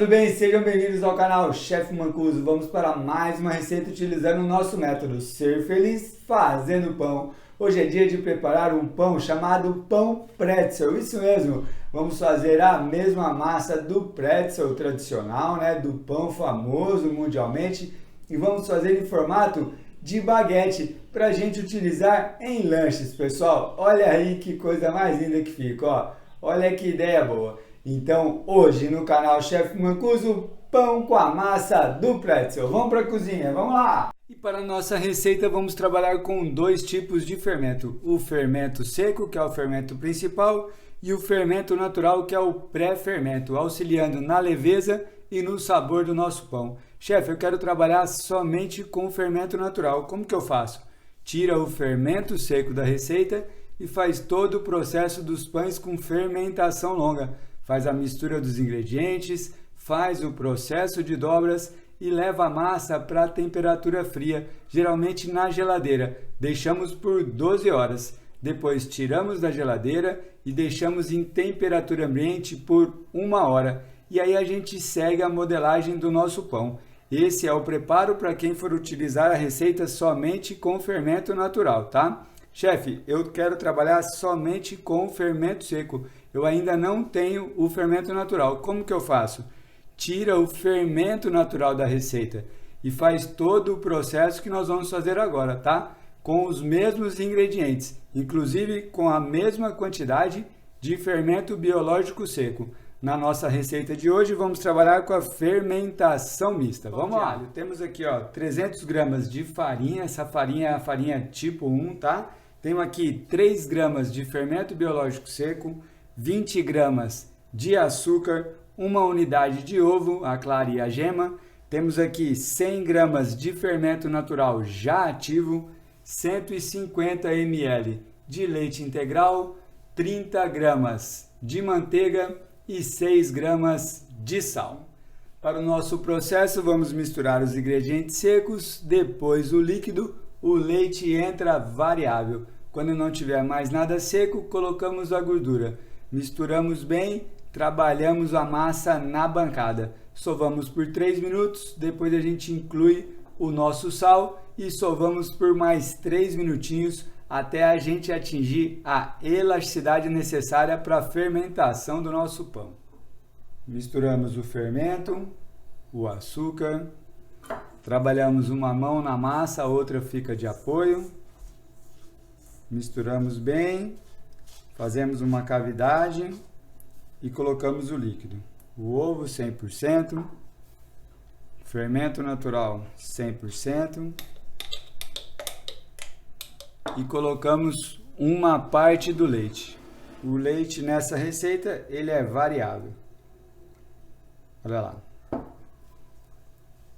tudo bem? Sejam bem-vindos ao canal Chef Mancuso. Vamos para mais uma receita utilizando o nosso método Ser Feliz Fazendo Pão. Hoje é dia de preparar um pão chamado pão pretzel, isso mesmo. Vamos fazer a mesma massa do pretzel tradicional, né? Do pão famoso mundialmente, e vamos fazer em formato de baguete para a gente utilizar em lanches, pessoal. Olha aí que coisa mais linda que fica, ó. Olha que ideia boa. Então, hoje no canal Chef Mancuso, pão com a massa do pretzel. Vamos para a cozinha, vamos lá! E para a nossa receita vamos trabalhar com dois tipos de fermento. O fermento seco, que é o fermento principal, e o fermento natural, que é o pré-fermento, auxiliando na leveza e no sabor do nosso pão. Chefe, eu quero trabalhar somente com o fermento natural. Como que eu faço? Tira o fermento seco da receita e faz todo o processo dos pães com fermentação longa. Faz a mistura dos ingredientes, faz o processo de dobras e leva a massa para a temperatura fria, geralmente na geladeira. Deixamos por 12 horas. Depois tiramos da geladeira e deixamos em temperatura ambiente por 1 hora. E aí a gente segue a modelagem do nosso pão. Esse é o preparo para quem for utilizar a receita somente com fermento natural, tá? Chefe, eu quero trabalhar somente com fermento seco. Eu ainda não tenho o fermento natural. Como que eu faço? Tira o fermento natural da receita e faz todo o processo que nós vamos fazer agora, tá? Com os mesmos ingredientes, inclusive com a mesma quantidade de fermento biológico seco. Na nossa receita de hoje vamos trabalhar com a fermentação mista. Vamos lá. Temos aqui, ó, 300 gramas de farinha. Essa farinha é a farinha tipo 1, tá? Tenho aqui 3 gramas de fermento biológico seco, 20 gramas de açúcar, 1 unidade de ovo, a clara e a gema. Temos aqui 100 gramas de fermento natural já ativo, 150 ml de leite integral, 30 gramas de manteiga e 6 gramas de sal. Para o nosso processo, vamos misturar os ingredientes secos, depois o líquido. O leite entra variável. Quando não tiver mais nada seco, colocamos a gordura. Misturamos bem, trabalhamos a massa na bancada. Sovamos por 3 minutos, depois a gente inclui o nosso sal e sovamos por mais 3 minutinhos até a gente atingir a elasticidade necessária para a fermentação do nosso pão. Misturamos o fermento, o açúcar, trabalhamos uma mão na massa, a outra fica de apoio. Misturamos bem, fazemos uma cavidade e colocamos o líquido. O ovo 100%, fermento natural 100%. E colocamos uma parte do leite. O leite nessa receita, ele é variável. Olha lá.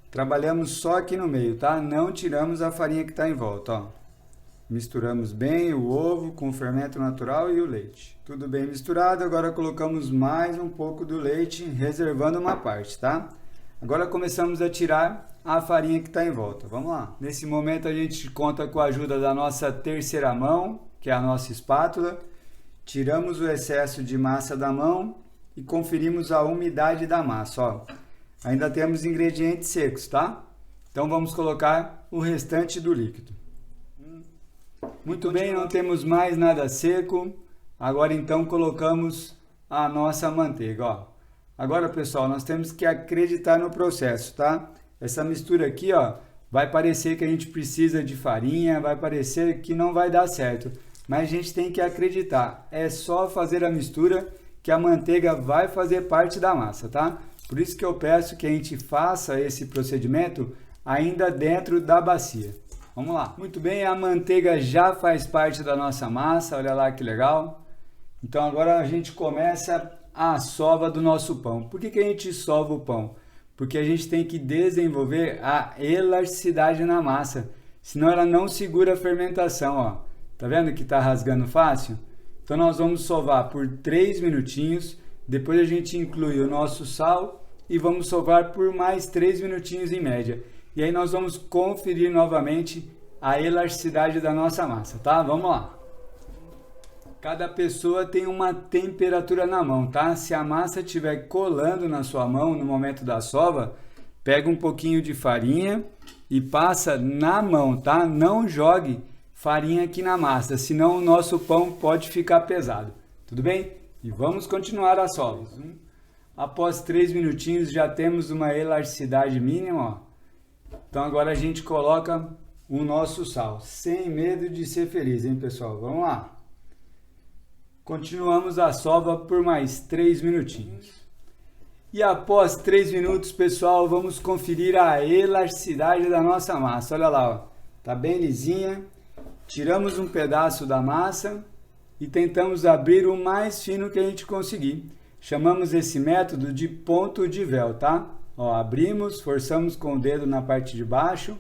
Trabalhamos só aqui no meio, tá? Não tiramos a farinha que está em volta, ó. Misturamos bem o ovo com o fermento natural e o leite. Tudo bem misturado, agora colocamos mais um pouco do leite, reservando uma parte, tá? Agora começamos a tirar a farinha que está em volta. Vamos lá. Nesse momento a gente conta com a ajuda da nossa terceira mão, que é a nossa espátula. Tiramos o excesso de massa da mão e conferimos a umidade da massa, ó. Ainda temos ingredientes secos, tá? Então vamos colocar o restante do líquido. Muito bem, não temos mais nada seco. Agora então colocamos a nossa manteiga, ó. Agora, pessoal, nós temos que acreditar no processo, tá? Essa mistura aqui, ó, vai parecer que a gente precisa de farinha, vai parecer que não vai dar certo. Mas a gente tem que acreditar. É só fazer a mistura que a manteiga vai fazer parte da massa, tá? Por isso que eu peço que a gente faça esse procedimento ainda dentro da bacia. Vamos lá. Muito bem, a manteiga já faz parte da nossa massa, olha lá que legal. Então agora a gente começa a sova do nosso pão. Por que a gente sova o pão? Porque a gente tem que desenvolver a elasticidade na massa, senão ela não segura a fermentação, ó. Tá vendo que tá rasgando fácil? Então nós vamos sovar por 3 minutinhos, depois a gente inclui o nosso sal e vamos sovar por mais 3 minutinhos em média. E aí nós vamos conferir novamente a elasticidade da nossa massa, tá? Vamos lá. Cada pessoa tem uma temperatura na mão, tá? Se a massa estiver colando na sua mão no momento da sova, pega um pouquinho de farinha e passa na mão, tá? Não jogue farinha aqui na massa, senão o nosso pão pode ficar pesado. Tudo bem? E vamos continuar a sova. Após 3 minutinhos já temos uma elasticidade mínima, ó. Então agora a gente coloca o nosso sal, sem medo de ser feliz, hein, pessoal? Vamos lá. Continuamos a sova por mais 3 minutinhos. E após 3 minutos, pessoal, vamos conferir a elasticidade da nossa massa. Olha lá, ó. Tá bem lisinha. Tiramos um pedaço da massa e tentamos abrir o mais fino que a gente conseguir. Chamamos esse método de ponto de véu, tá? Ó, abrimos, forçamos com o dedo na parte de baixo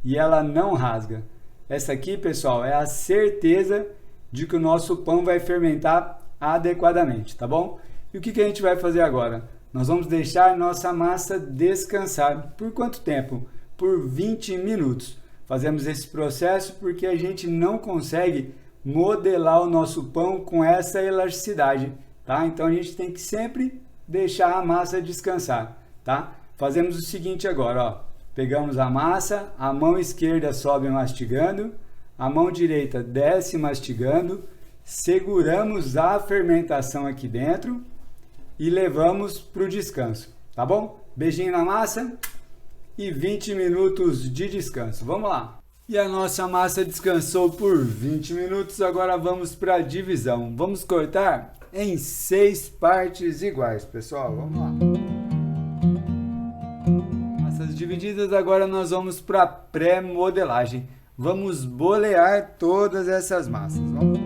e ela não rasga. Essa aqui, pessoal, é a certeza de que o nosso pão vai fermentar adequadamente, tá bom? E o que a gente vai fazer agora? Nós vamos deixar nossa massa descansar. Por quanto tempo? Por 20 minutos. Fazemos esse processo porque a gente não consegue modelar o nosso pão com essa elasticidade, tá? Então a gente tem que sempre deixar a massa descansar, tá? Fazemos o seguinte agora, ó. Pegamos a massa, a mão esquerda sobe mastigando, a mão direita desce mastigando, seguramos a fermentação aqui dentro e levamos para o descanso, tá bom? Beijinho na massa e 20 minutos de descanso. Vamos lá! E a nossa massa descansou por 20 minutos, agora vamos para a divisão. Vamos cortar em 6 partes iguais, pessoal. Vamos lá. Massas divididas, agora nós vamos para a pré-modelagem. Vamos bolear todas essas massas. Vamos.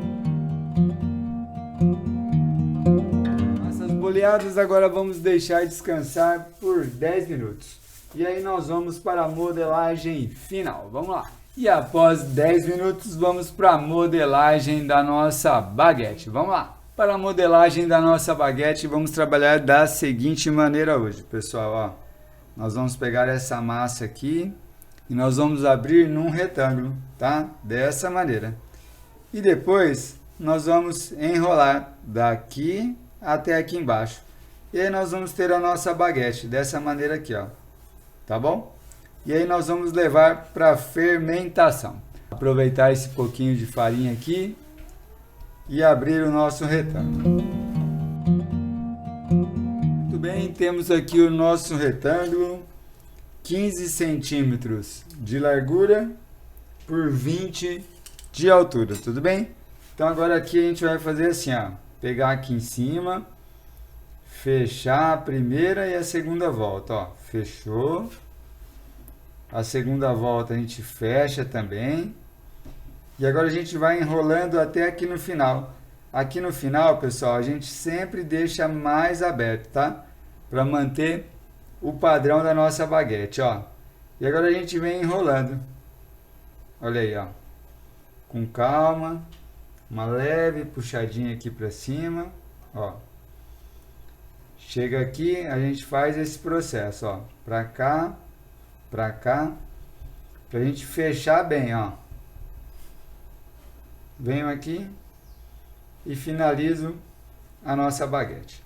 Massas boleadas, agora vamos deixar descansar por 10 minutos. E aí nós vamos para a modelagem final. Vamos lá. E após 10 minutos, vamos para a modelagem da nossa baguete. Vamos lá. Para a modelagem da nossa baguete, vamos trabalhar da seguinte maneira hoje, pessoal. Ó, nós vamos pegar essa massa aqui e nós vamos abrir num retângulo, tá? Dessa maneira. E depois, nós vamos enrolar daqui até aqui embaixo. E aí nós vamos ter a nossa baguete dessa maneira aqui, ó. Tá bom? E aí nós vamos levar para fermentação. Aproveitar esse pouquinho de farinha aqui e abrir o nosso retângulo. Muito bem, temos aqui o nosso retângulo, 15 centímetros de largura por 20 de altura, tudo bem? Então agora aqui a gente vai fazer assim, ó, pegar aqui em cima, fechar a primeira e a segunda volta, ó, fechou. A segunda volta a gente fecha também. E agora a gente vai enrolando até aqui no final. Aqui no final, pessoal, a gente sempre deixa mais aberto, tá? Para manter o padrão da nossa baguete, ó. E agora a gente vem enrolando. Olha aí, ó. Com calma. Uma leve puxadinha aqui para cima, ó. Chega aqui, a gente faz esse processo, ó. Para cá. Pra cá, pra gente fechar bem, ó. Venho aqui e finalizo a nossa baguete.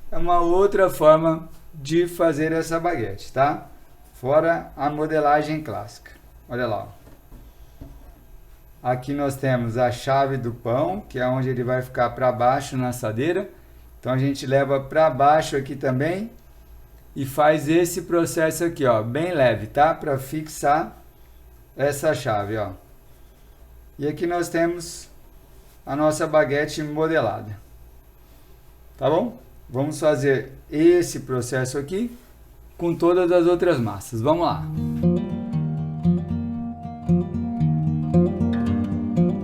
É uma outra forma de fazer essa baguete, tá? Fora a modelagem clássica. Olha lá, ó. Aqui nós temos a chave do pão, que é onde ele vai ficar para baixo na assadeira. Então a gente leva para baixo aqui também. E faz esse processo aqui, ó, bem leve, tá? Para fixar essa chave, ó. E aqui nós temos a nossa baguete modelada. Tá bom? Vamos fazer esse processo aqui com todas as outras massas. Vamos lá.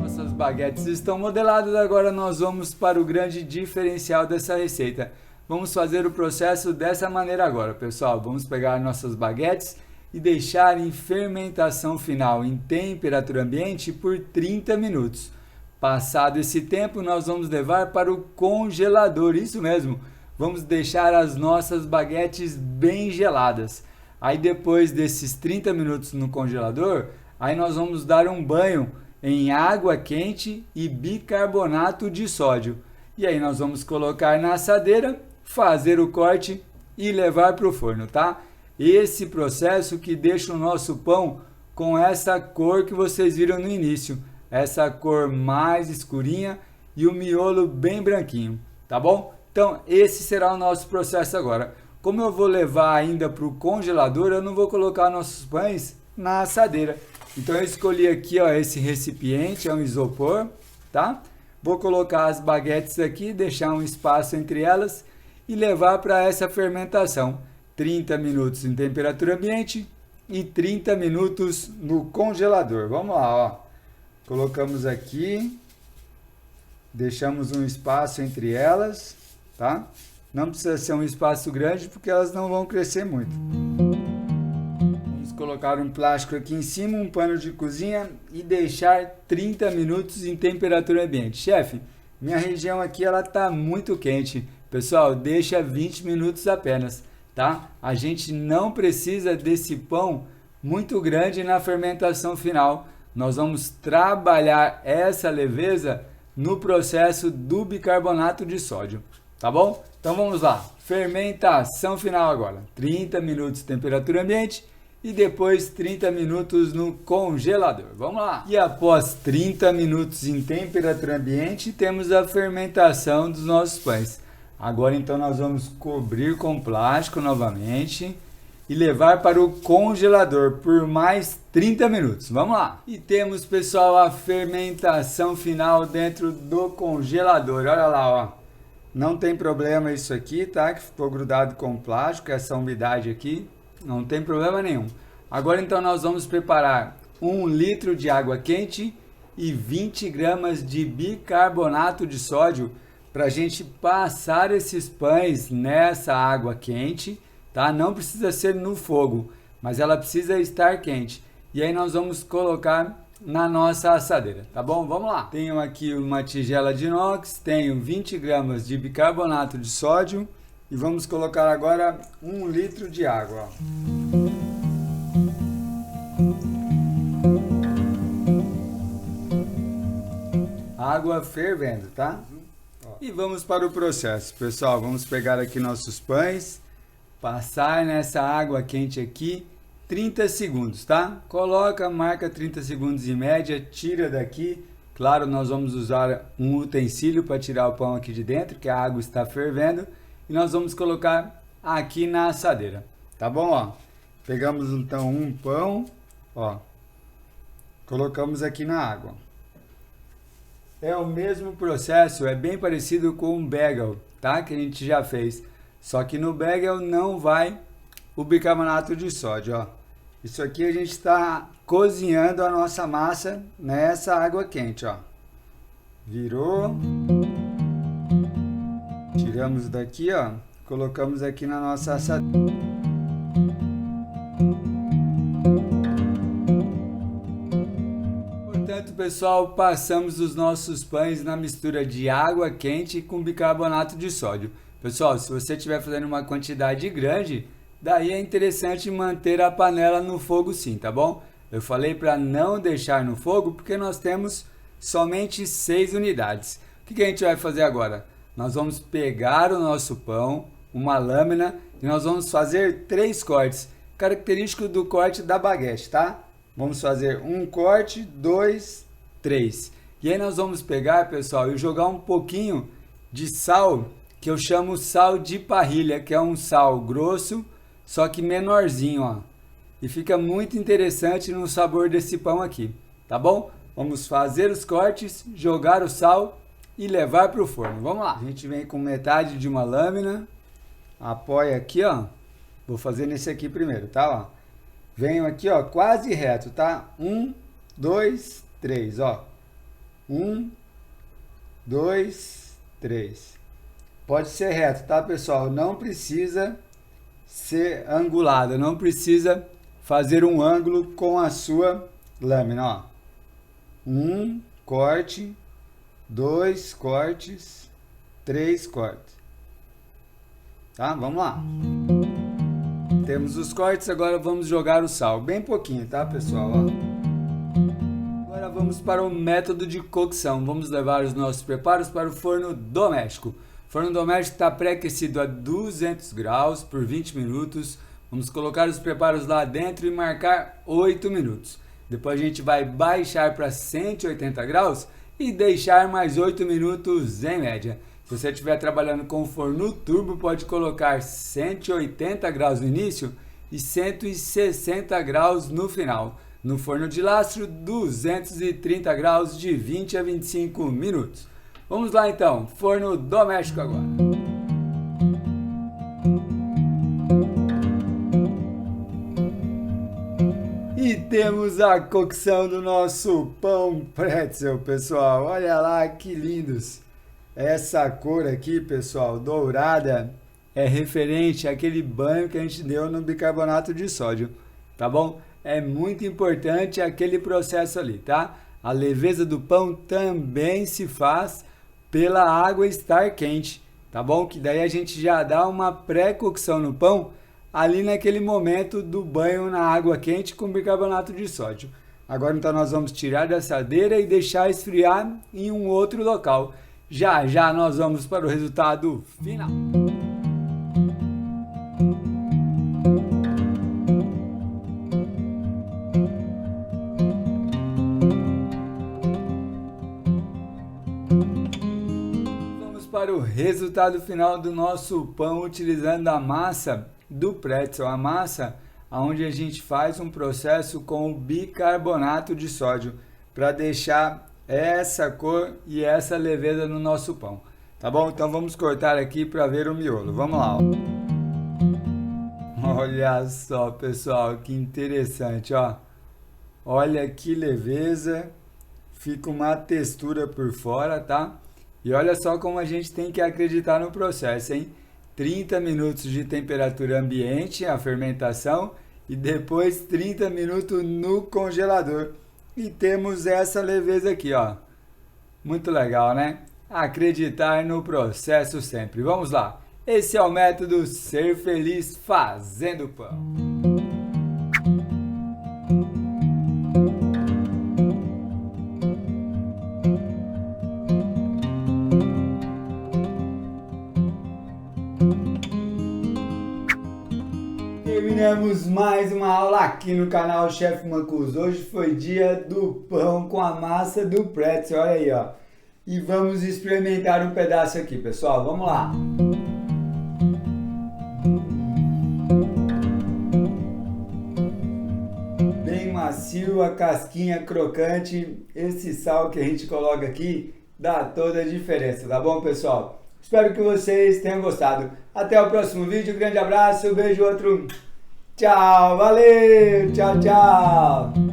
Nossas baguetes estão modeladas, agora nós vamos para o grande diferencial dessa receita. Vamos fazer o processo dessa maneira agora, pessoal. Vamos pegar nossas baguetes e deixar em fermentação final em temperatura ambiente por 30 minutos. Passado esse tempo, nós vamos levar para o congelador, isso mesmo. Vamos deixar as nossas baguetes bem geladas. Aí depois desses 30 minutos no congelador, aí nós vamos dar um banho em água quente e bicarbonato de sódio. E aí nós vamos colocar na assadeira, fazer o corte e levar para o forno, tá? Esse processo que deixa o nosso pão com essa cor que vocês viram no início, essa cor mais escurinha e o miolo bem branquinho, tá bom? Então esse será o nosso processo agora. Como eu vou levar ainda para o congelador, eu não vou colocar nossos pães na assadeira. Então eu escolhi aqui, ó, esse recipiente, é um isopor, tá? Vou colocar as baguetes aqui, deixar um espaço entre elas e levar para essa fermentação. 30 minutos em temperatura ambiente e 30 minutos no congelador. Vamos lá, ó. Colocamos aqui, deixamos um espaço entre elas, tá? Não precisa ser um espaço grande porque elas não vão crescer muito. Vamos colocar um plástico aqui em cima, um pano de cozinha e deixar 30 minutos em temperatura ambiente. Chefe, minha região aqui ela tá muito quente. Pessoal, deixa 20 minutos apenas, tá? A gente não precisa desse pão muito grande na fermentação final. Nós vamos trabalhar essa leveza no processo do bicarbonato de sódio, tá bom? Então vamos lá, fermentação final agora, 30 minutos temperatura ambiente e depois 30 minutos no congelador, vamos lá. E após 30 minutos em temperatura ambiente, temos a fermentação dos nossos pães. Agora então nós vamos cobrir com plástico novamente e levar para o congelador por mais 30 minutos. Vamos lá. E temos, pessoal, a fermentação final dentro do congelador. Olha lá, ó. Não tem problema isso aqui, tá? Que ficou grudado com plástico, essa umidade aqui. Não tem problema nenhum. Agora então nós vamos preparar 1 litro de água quente e 20 gramas de bicarbonato de sódio para a gente passar esses pães nessa água quente, tá? Não precisa ser no fogo, mas ela precisa estar quente. E aí nós vamos colocar na nossa assadeira, tá bom? Vamos lá. Tenho aqui uma tigela de inox, tenho 20 gramas de bicarbonato de sódio e vamos colocar agora 1 litro de água, ó. Água fervendo, tá? E vamos para o processo, pessoal. Vamos pegar aqui nossos pães, passar nessa água quente aqui 30 segundos, tá? Coloca, marca 30 segundos em média, tira daqui. Claro, nós vamos usar um utensílio para tirar o pão aqui de dentro, que a água está fervendo. E nós vamos colocar aqui na assadeira, tá bom? Ó, pegamos então um pão, ó, colocamos aqui na água. É o mesmo processo, é bem parecido com um bagel, tá? Que a gente já fez. Só que no bagel não vai o bicarbonato de sódio, ó. Isso aqui a gente está cozinhando a nossa massa nessa água quente, ó. Virou. Tiramos daqui, ó. Colocamos aqui na nossa assadeira. Portanto, pessoal, passamos os nossos pães na mistura de água quente com bicarbonato de sódio. Pessoal, se você estiver fazendo uma quantidade grande, daí é interessante manter a panela no fogo sim, tá bom? Eu falei para não deixar no fogo porque nós temos somente 6 unidades. O que a gente vai fazer agora? Nós vamos pegar o nosso pão, uma lâmina, e nós vamos fazer 3 cortes, característico do corte da baguete, tá? Vamos fazer um corte, 2, 3. E aí nós vamos pegar, pessoal, e jogar um pouquinho de sal, que eu chamo sal de parrilha, que é um sal grosso, só que menorzinho, ó. E fica muito interessante no sabor desse pão aqui, tá bom? Vamos fazer os cortes, jogar o sal e levar para o forno. Vamos lá. A gente vem com metade de uma lâmina, apoia aqui, ó. Vou fazer nesse aqui primeiro, tá? Ó. Venho aqui, ó, quase reto, tá? 1, 2, 3, ó. 1, 2, 3. Pode ser reto, tá, pessoal? Não precisa ser angulado, não precisa fazer um ângulo com a sua lâmina, ó. 1 corte, 2 cortes, 3 cortes. Tá? Vamos lá. Temos os cortes, agora vamos jogar o sal. Bem pouquinho, tá, pessoal? Ó. Agora vamos para o método de cocção. Vamos levar os nossos preparos para o forno doméstico. O forno doméstico está pré-aquecido a 200 graus por 20 minutos. Vamos colocar os preparos lá dentro e marcar 8 minutos. Depois a gente vai baixar para 180 graus e deixar mais 8 minutos em média. Se você estiver trabalhando com forno turbo, pode colocar 180 graus no início e 160 graus no final. No forno de lastro, 230 graus de 20 a 25 minutos. Vamos lá então, forno doméstico agora. E temos a cocção do nosso pão pretzel, pessoal. Olha lá que lindos. Essa cor aqui, pessoal, dourada, é referente àquele banho que a gente deu no bicarbonato de sódio, tá bom? É muito importante aquele processo ali, tá? A leveza do pão também se faz pela água estar quente, tá bom? Que daí a gente já dá uma pré-cocção no pão ali naquele momento do banho na água quente com bicarbonato de sódio. Agora então nós vamos tirar da assadeira e deixar esfriar em um outro local. Já já nós vamos para o resultado final. Para o resultado final do nosso pão utilizando a massa do pretzel, a massa onde a gente faz um processo com o bicarbonato de sódio para deixar essa cor e essa leveza no nosso pão, tá bom? Então vamos cortar aqui para ver o miolo, vamos lá. Olha só, pessoal, que interessante, ó. Olha que leveza, fica uma textura por fora, tá? E olha só como a gente tem que acreditar no processo, hein? 30 minutos de temperatura ambiente, a fermentação, e depois 30 minutos no congelador. E temos essa leveza aqui, ó. Muito legal, né? Acreditar no processo sempre. Vamos lá. Esse é o método Ser Feliz Fazendo Pão. Terminamos mais uma aula aqui no canal Chef Mancuso. Hoje foi dia do pão com a massa do pretzel, olha aí, ó. E vamos experimentar um pedaço aqui, pessoal. Vamos lá. Bem macio, a casquinha crocante. Esse sal que a gente coloca aqui dá toda a diferença, tá bom, pessoal? Espero que vocês tenham gostado. Até o próximo vídeo. Grande abraço, beijo, outro. Tchau, valeu, tchau, tchau.